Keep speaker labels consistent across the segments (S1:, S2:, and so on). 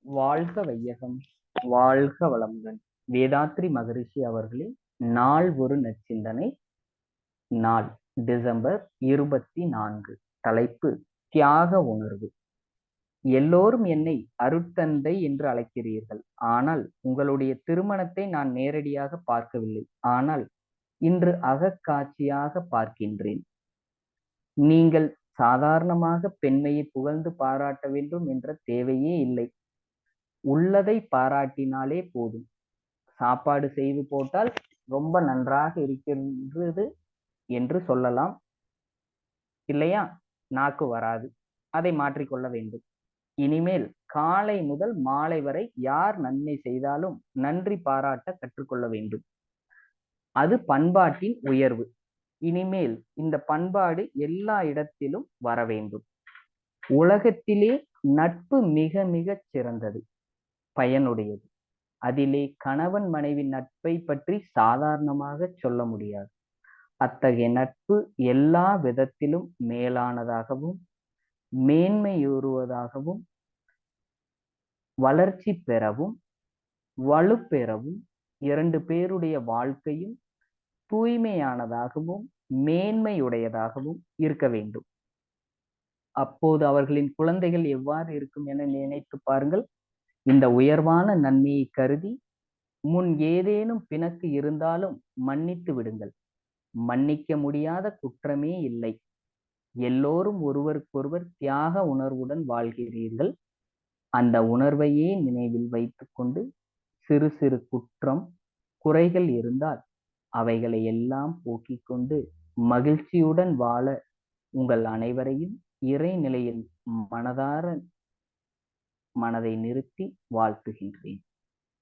S1: வாழ்க வையகம், வாழ்க வளமுடன். வேதாத்ரி மகரிஷி அவர்களின் நாள் ஒரு நற்சிந்தனை. நாள் டிசம்பர் 24. தலைப்பு தியாக உணர்வு. எல்லோரும் என்னை அருட்தந்தை என்று அழைக்கிறீர்கள். ஆனால் உங்களுடைய திருமணத்தை நான் நேரடியாக பார்க்கவில்லை. ஆனால் இன்று அகக்காட்சியாக பார்க்கின்றேன். நீங்கள் சாதாரணமாக பெண்மையை புகழ்ந்து பாராட்ட வேண்டும் என்ற தேவையே இல்லை. உள்ளதை பாராட்டினாலே போதும். சாப்பாடு செய்து போட்டால் ரொம்ப நன்றாக இருக்கின்றது என்று சொல்லலாம். இல்லையா? நாக்கு வராது. அதை மாற்றிக்கொள்ள வேண்டும். இனிமேல் காலை முதல் மாலை வரை யார் நன்மை செய்தாலும் நன்றி பாராட்ட கற்றுக்கொள்ள வேண்டும். அது பண்பாட்டின் உயர்வு. இனிமேல் இந்த பண்பாடு எல்லா இடத்திலும் வர வேண்டும். உலகத்திலே நட்பு மிக மிகச் சிறந்தது, பயனுடையது. அதிலே கணவன் மனைவி நட்பை பற்றி சாதாரணமாக சொல்ல முடியாது. அத்தகைய நட்பு எல்லா விதத்திலும் மேலானதாகவும் மேன்மையுறுவதாகவும் வளர்ச்சி பெறவும் வலுப்பெறவும் இரண்டு பேருடைய வாழ்க்கையும் தூய்மையானதாகவும் மேன்மையுடையதாகவும் இருக்க வேண்டும். அப்போது அவர்களின் குழந்தைகள் எவ்வாறு இருக்கும் என நினைத்து பாருங்கள். இந்த உயர்வான நன்மையை கருதி முன் ஏதேனும் பிணக்கு இருந்தாலும் மன்னித்து விடுங்கள். மன்னிக்க முடியாத குற்றமே இல்லை. எல்லோரும் ஒருவருக்கொருவர் தியாக உணர்வுடன் வாழ்கிறீர்கள். அந்த உணர்வையே நினைவில் வைத்துக்கொண்டு சிறு சிறு குற்றம் குறைகள் இருந்தால் அவைகளை எல்லாம் போக்கிக் கொண்டு மகிழ்ச்சியுடன் வாழ உங்கள் அனைவரையும் இறைநிலையில் மனதார மனதை நிறுத்தி வாழ்த்துகின்றேன்.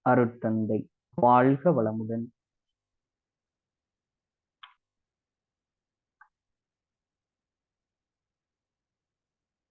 S1: அருட்தந்தை வாழ்க வளமுடன்.